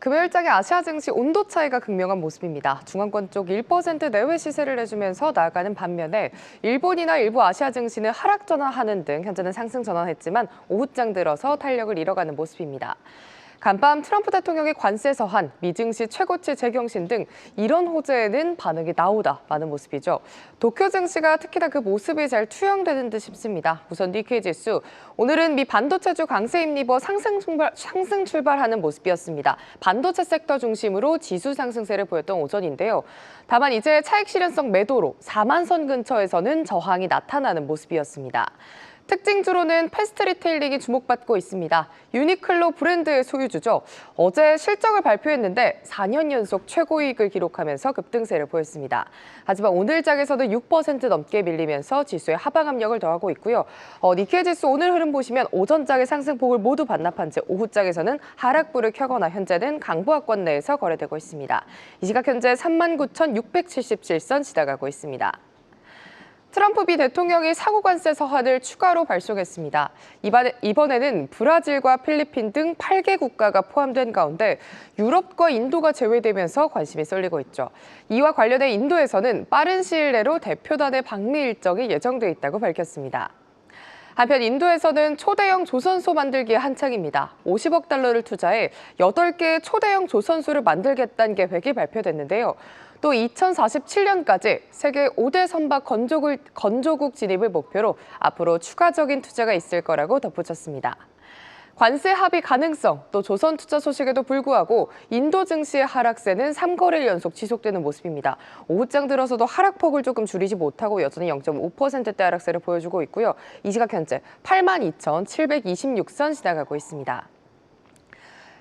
금요일장의 아시아 증시 온도 차이가 극명한 모습입니다. 중앙권 쪽 1% 내외 시세를 내주면서 나아가는 반면에 일본이나 일부 아시아 증시는 하락 전환하는 등 현재는 상승 전환했지만 오후장 들어서 탄력을 잃어가는 모습입니다. 간밤 트럼프 대통령의 관세 서한, 미증시 최고치 재경신 등 이런 호재에는 반응이 나오다 마는 모습이죠. 도쿄 증시가 특히나 그 모습이 잘 투영되는 듯 싶습니다. 우선 니케이 지수, 오늘은 미 반도체주 강세 힘입어 상승 출발하는 모습이었습니다. 반도체 섹터 중심으로 지수 상승세를 보였던 오전인데요. 다만 이제 차익 실현성 매도로 4만 선 근처에서는 저항이 나타나는 모습이었습니다. 특징주로는 패스트 리테일링이 주목받고 있습니다. 유니클로 브랜드의 소유주죠. 어제 실적을 발표했는데 4년 연속 최고이익을 기록하면서 급등세를 보였습니다. 하지만 오늘 장에서는 6% 넘게 밀리면서 지수에 하방 압력을 더하고 있고요. 니케이 지수 오늘 흐름 보시면 오전 장의 상승폭을 모두 반납한 채 오후 장에서는 하락불을 켜거나 현재는 강보합권 내에서 거래되고 있습니다. 이 시각 현재 39,677선 지나가고 있습니다. 트럼프 미 대통령이 상호관세 서한을 추가로 발송했습니다. 이번에는 브라질과 필리핀 등 8개 국가가 포함된 가운데 유럽과 인도가 제외되면서 관심이 쏠리고 있죠. 이와 관련해 인도에서는 빠른 시일 내로 대표단의 방미 일정이 예정돼 있다고 밝혔습니다. 한편 인도에서는 초대형 조선소 만들기에 한창입니다. 50억 달러를 투자해 8개의 초대형 조선소를 만들겠다는 계획이 발표됐는데요. 또 2047년까지 세계 5대 선박 건조국 진입을 목표로 앞으로 추가적인 투자가 있을 거라고 덧붙였습니다. 관세 합의 가능성, 또 조선 투자 소식에도 불구하고 인도 증시의 하락세는 3거래일 연속 지속되는 모습입니다. 오후장 들어서도 하락폭을 조금 줄이지 못하고 여전히 0.5%대 하락세를 보여주고 있고요. 이 시각 현재 82,726선 지나가고 있습니다.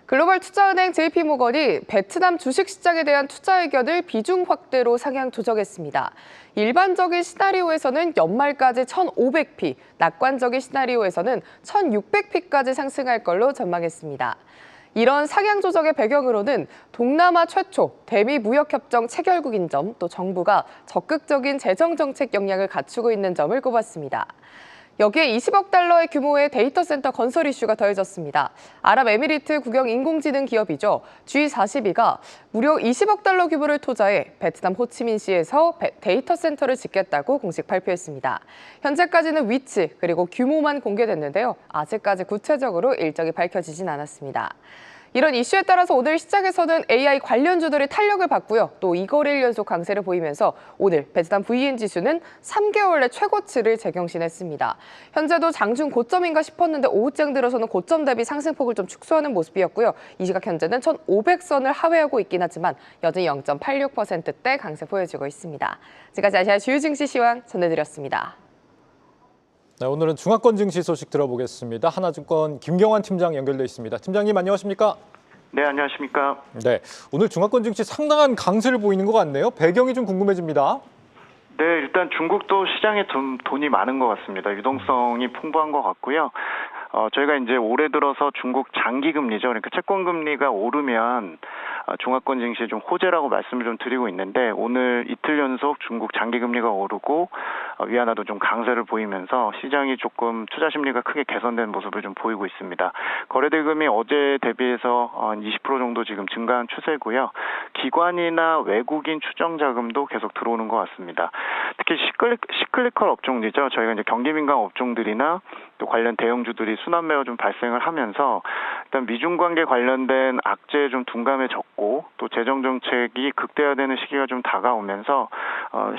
글로벌 투자은행 JP모건이 베트남 주식시장에 대한 투자 의견을 비중 확대로 상향 조정했습니다. 일반적인 시나리오에서는 연말까지 1,500피, 낙관적인 시나리오에서는 1,600피까지 상승할 걸로 전망했습니다. 이런 상향 조정의 배경으로는 동남아 최초 대미 무역협정 체결국인 점, 또 정부가 적극적인 재정정책 역량을 갖추고 있는 점을 꼽았습니다. 여기에 20억 달러의 규모의 데이터 센터 건설 이슈가 더해졌습니다. 아랍에미리트 국영 인공지능 기업이죠. G42가 무려 20억 달러 규모를 투자해 베트남 호치민시에서 데이터 센터를 짓겠다고 공식 발표했습니다. 현재까지는 위치 그리고 규모만 공개됐는데요. 아직까지 구체적으로 일정이 밝혀지진 않았습니다. 이런 이슈에 따라서 오늘 시장에서는 AI 관련주들이 탄력을 받고요. 또 2거래일 연속 강세를 보이면서 오늘 베트남 VN 지수는 3개월 내 최고치를 재경신했습니다. 현재도 장중 고점인가 싶었는데 오후장 들어서는 고점 대비 상승폭을 좀 축소하는 모습이었고요. 이 시각 현재는 1,500선을 하회하고 있긴 하지만 여전히 0.86%대 강세 보여지고 있습니다. 지금까지 아시아 주요 증시 시황 전해드렸습니다. 네, 오늘은 중화권 증시 소식 들어보겠습니다. 하나증권 김경환 팀장 연결돼 있습니다. 팀장님 안녕하십니까? 네, 안녕하십니까? 네, 오늘 중화권 증시 상당한 강세를 보이는 것 같네요. 배경이 좀 궁금해집니다. 네, 일단 중국도 시장에 돈이 많은 것 같습니다. 유동성이 풍부한 것 같고요. 저희가 이제 올해 들어서 중국 장기금리죠. 그러니까 채권금리가 오르면 중화권 증시에 좀 호재라고 말씀을 좀 드리고 있는데 오늘 이틀 연속 중국 장기금리가 오르고 위안화도 좀 강세를 보이면서 시장이 조금 투자 심리가 크게 개선된 모습을 좀 보이고 있습니다. 거래대금이 어제 대비해서 한 20% 정도 지금 증가한 추세고요. 기관이나 외국인 추정 자금도 계속 들어오는 것 같습니다. 특히 시클리컬 업종이죠. 저희가 이제 경기민감 업종들이나 또 관련 대형주들이 순환 매우 좀 발생을 하면서 일단 미중 관계 관련된 악재에 좀 둔감해졌고 또 재정 정책이 극대화되는 시기가 좀 다가오면서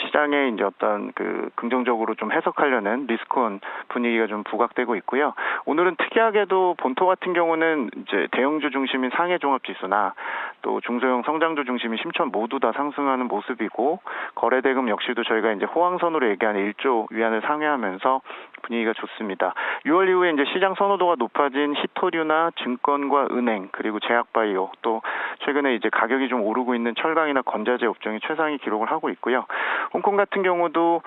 시장에 이제 어떤 그 긍정적으로 좀 해석하려는 리스크온 분위기가 좀 부각되고 있고요. 오늘은 특이하게도 본토 같은 경우는 이제 대형주 중심인 상해 종합 지수나 또 중소형 성장주 중심인 심천 모두 다 상승하는 모습이고 거래대금 역시도 저희가 이제 호황선으로 얘기하는 1조 위안을 상회하면서 분위기가 좋습니다. 6월 이후에 이제 시장 선호도가 높아진 히토류나 증권과 은행 그리고 제약바이오 또 최근에 이제 가격이 좀 오르고 있는 철강이나 건자재 업종이 최상위 기록을 하고 있고요. 홍콩 같은 경우도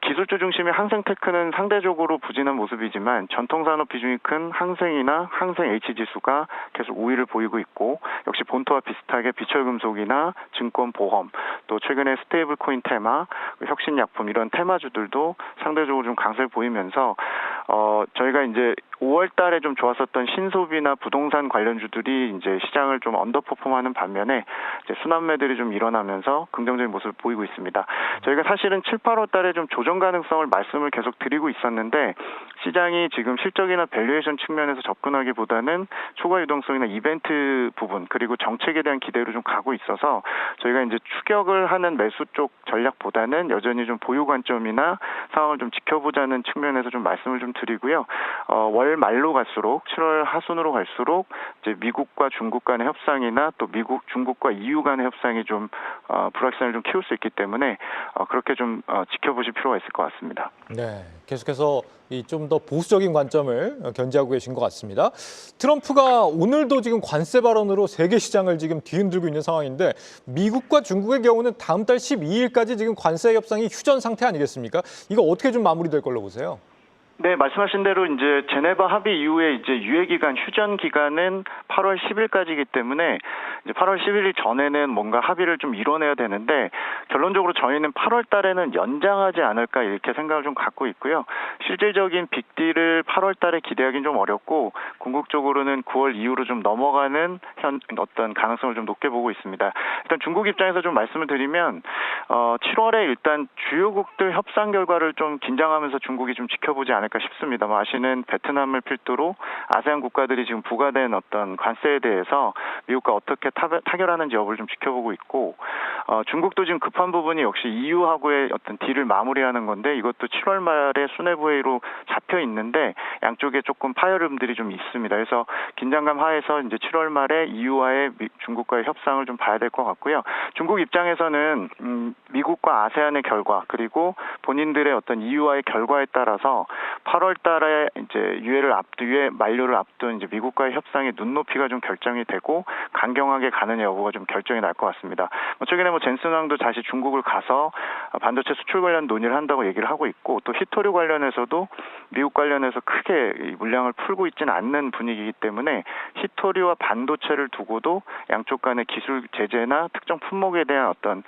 기술주 중심의 항생테크는 상대적으로 부진한 모습이지만 전통산업 비중이 큰 항생이나 항생 H지수가 계속 우위를 보이고 있고 역시 본토와 비슷하게 비철금속이나 증권 보험 또 최근에 스테이블코인 테마, 혁신약품 이런 테마주들도 상대적으로 좀 강세를 보이면서 저희가 이제 5월 달에 좀 좋았었던 신소비나 부동산 관련주들이 이제 시장을 좀 언더퍼폼 퍼포먼스하는 반면에 이제 순환매들이 좀 일어나면서 긍정적인 모습을 보이고 있습니다. 저희가 사실은 7, 8월 달에 좀 조정 가능성을 말씀을 계속 드리고 있었는데 시장이 지금 실적이나 밸류에이션 측면에서 접근하기보다는 초과 유동성이나 이벤트 부분 그리고 정책에 대한 기대로 좀 가고 있어서 저희가 이제 추격을 하는 매수 쪽 전략보다는 여전히 좀 보유 관점이나 상황을 좀 지켜보자는 측면에서 좀 말씀을 좀 드리고요. 월 말로 갈수록 7월 하순으로 갈수록 이제 미국과 중국 간의 협상이나 또 미국, 중국과 EU 간의 협상이 좀 불확실성을 좀 키울 수 있기 때문에 그렇게 좀 지켜보실 필요가 있을 것 같습니다. 네, 계속해서 좀 더 보수적인 관점을 견지하고 계신 것 같습니다. 트럼프가 오늘도 지금 관세 발언으로 세계 시장을 지금 뒤흔들고 있는 상황인데 미국과 중국의 경우는 다음 달 12일까지 지금 관세 협상이 휴전 상태 아니겠습니까? 이거 어떻게 좀 마무리될 걸로 보세요? 네, 말씀하신 대로 이제 제네바 합의 이후에 이제 유예 기간, 휴전 기간은 8월 10일까지이기 때문에 이제 8월 11일 전에는 뭔가 합의를 좀 이뤄내야 되는데 결론적으로 저희는 8월 달에는 연장하지 않을까 이렇게 생각을 좀 갖고 있고요. 실질적인 빅딜을 8월 달에 기대하기는 좀 어렵고 궁극적으로는 9월 이후로 좀 넘어가는 어떤 가능성을 좀 높게 보고 있습니다. 일단 중국 입장에서 좀 말씀을 드리면 7월에 일단 주요국들 협상 결과를 좀 긴장하면서 중국이 좀 지켜보지 않을까 싶습니다. 아시는 베트남을 필두로 아세안 국가들이 지금 부과된 어떤 관세에 대해서 미국과 어떻게 타결하는지 여부를 좀 지켜보고 있고 중국도 지금 급한 부분이 역시 EU하고의 어떤 딜을 마무리하는 건데 이것도 7월 말에 수뇌부 회의로 잡혀 있는데 양쪽에 조금 파열음들이 좀 있습니다. 그래서 긴장감 하에서 이제 7월 말에 EU와의 중국과의 협상을 좀 봐야 될 것 같고요. 중국 입장에서는 미국과 아세안의 결과 그리고 본인들의 어떤 EU와의 결과에 따라서 8월 달에 이제 유예 만료를 앞둔 이제 미국과의 협상의 눈높이가 좀 결정이 되고 강경하게 가느냐 여부가 좀 결정이 날 것 같습니다. 최근에 젠슨 왕도 다시 중국을 가서 반도체 수출 관련 논의를 한다고 얘기를 하고 있고 또 히토류 관련해서도 미국 관련해서 크게 물량을 풀고 있지는 않는 분위기이기 때문에 히토류와 반도체를 두고도 양쪽 간의 기술 제재나 특정 품목에 대한 어떤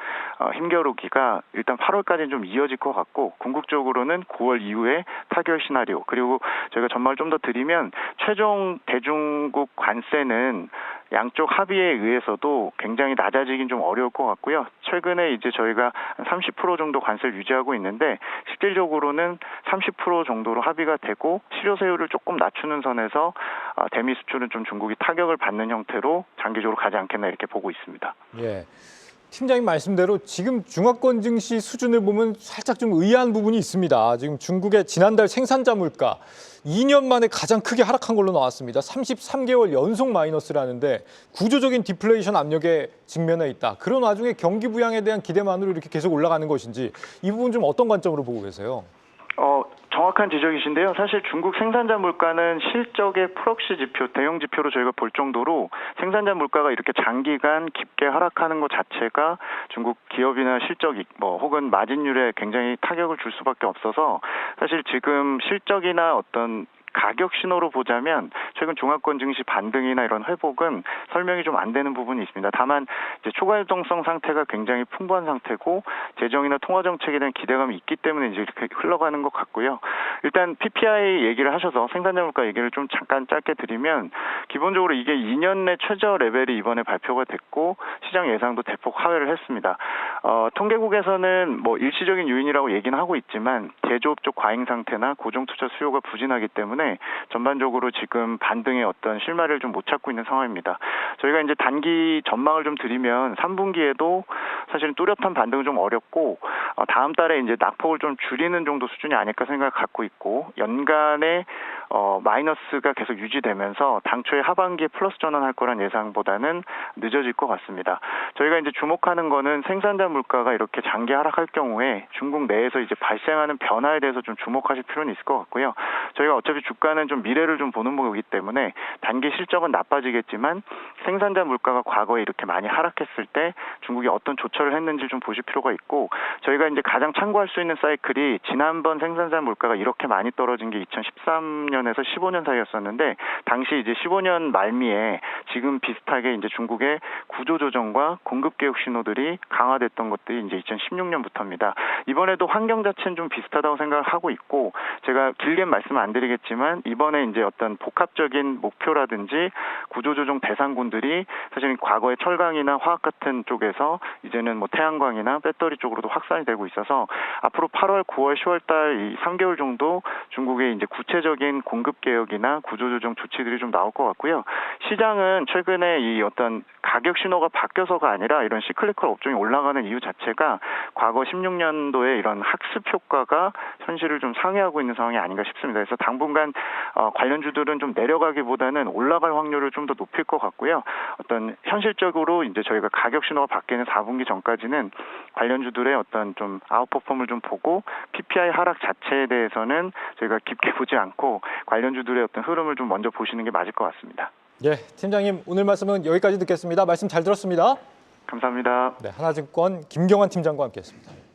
힘겨루기가 일단 8월까지는 좀 이어질 것 같고 궁극적으로는 9월 이후에 타결 시나리오 그리고 저희가 전망을 좀 더 드리면 최종 대중국 관세는 양쪽 합의에 의해서도 굉장히 낮아지긴 좀 어려울 것 같고요. 최근에 이제 저희가 30% 정도 관세를 유지하고 있는데 실질적으로는 30% 정도로 합의가 되고 실효세율을 조금 낮추는 선에서 대미 수출은 좀 중국이 타격을 받는 형태로 장기적으로 가지 않겠나 이렇게 보고 있습니다. 예. 팀장님 말씀대로 지금 중화권 증시 수준을 보면 살짝 좀 의아한 부분이 있습니다. 지금 중국의 지난달 생산자 물가 2년 만에 가장 크게 하락한 걸로 나왔습니다. 33개월 연속 마이너스라는데 구조적인 디플레이션 압력에 직면해 있다. 그런 와중에 경기 부양에 대한 기대만으로 이렇게 계속 올라가는 것인지 이 부분 좀 어떤 관점으로 보고 계세요? 정확한 지적이신데요. 사실 중국 생산자 물가는 실적의 프록시 지표, 대형 지표로 저희가 볼 정도로 생산자 물가가 이렇게 장기간 깊게 하락하는 것 자체가 중국 기업이나 실적 혹은 마진율에 굉장히 타격을 줄 수밖에 없어서 사실 지금 실적이나 어떤 가격 신호로 보자면 최근 중화권 증시 반등이나 이런 회복은 설명이 좀 안 되는 부분이 있습니다. 다만 이제 초과 유동성 상태가 굉장히 풍부한 상태고 재정이나 통화 정책에 대한 기대감이 있기 때문에 이제 이렇게 흘러가는 것 같고요. 일단 PPI 얘기를 하셔서 생산자 물가 얘기를 좀 잠깐 짧게 드리면 기본적으로 이게 2년 내 최저 레벨이 이번에 발표가 됐고 시장 예상도 대폭 하회를 했습니다. 통계국에서는 일시적인 요인이라고 얘기는 하고 있지만 제조업 쪽 과잉 상태나 고정 투자 수요가 부진하기 때문에 전반적으로 지금 반등의 어떤 실마리를 좀 못 찾고 있는 상황입니다. 저희가 이제 단기 전망을 좀 드리면 3분기에도 사실은 뚜렷한 반등은 좀 어렵고 다음 달에 이제 낙폭을 좀 줄이는 정도 수준이 아닐까 생각을 갖고 있고 연간에 마이너스가 계속 유지되면서 당초에 하반기에 플러스 전환할 거란 예상보다는 늦어질 것 같습니다. 저희가 이제 주목하는 거는 생산자 물가가 이렇게 장기 하락할 경우에 중국 내에서 이제 발생하는 변화에 대해서 좀 주목하실 필요는 있을 것 같고요. 저희가 어차피 주가는 좀 미래를 좀 보는 거기 때문에 단기 실적은 나빠지겠지만 생산자 물가가 과거에 이렇게 많이 하락했을 때 중국이 어떤 조처를 했는지 좀 보실 필요가 있고 저희가 저희가 이제 가장 참고할 수 있는 사이클이 지난번 생산자 물가가 이렇게 많이 떨어진 게 2013년에서 15년 사이였었는데 당시 이제 15년 말미에 지금 비슷하게 이제 중국의 구조 조정과 공급 개혁 신호들이 강화됐던 것들이 이제 2016년부터입니다. 이번에도 환경 자체는 좀 비슷하다고 생각을 하고 있고 제가 길게 말씀 안 드리겠지만 이번에 이제 어떤 복합적인 목표라든지 구조 조정 대상군들이 사실은 과거에 철강이나 화학 같은 쪽에서 이제는 뭐 태양광이나 배터리 쪽으로도 확산이 되고 있어서 앞으로 8월, 9월, 10월 달 이 3개월 정도 중국의 이제 구체적인 공급 개혁이나 구조 조정 조치들이 좀 나올 것 같고요. 시장은 최근에 이 어떤 가격 신호가 바뀌어서가 아니라 이런 시클리컬 업종이 올라가는 이유 자체가 과거 16년도에 이런 학습 효과가 현실을 좀 상회하고 있는 상황이 아닌가 싶습니다. 그래서 당분간 관련주들은 좀 내려가기보다는 올라갈 확률을 좀 더 높일 것 같고요. 어떤 현실적으로 이제 저희가 가격 신호가 바뀌는 4분기 전까지는 관련주들의 어떤 좀 아웃퍼폼을 좀 보고 PPI 하락 자체에 대해서는 저희가 깊게 보지 않고 관련주들의 어떤 흐름을 좀 먼저 보시는 게 맞을 것 같습니다. 예, 팀장님 오늘 말씀은 여기까지 듣겠습니다. 말씀 잘 들었습니다. 감사합니다. 네, 하나증권 김경환 팀장과 함께했습니다.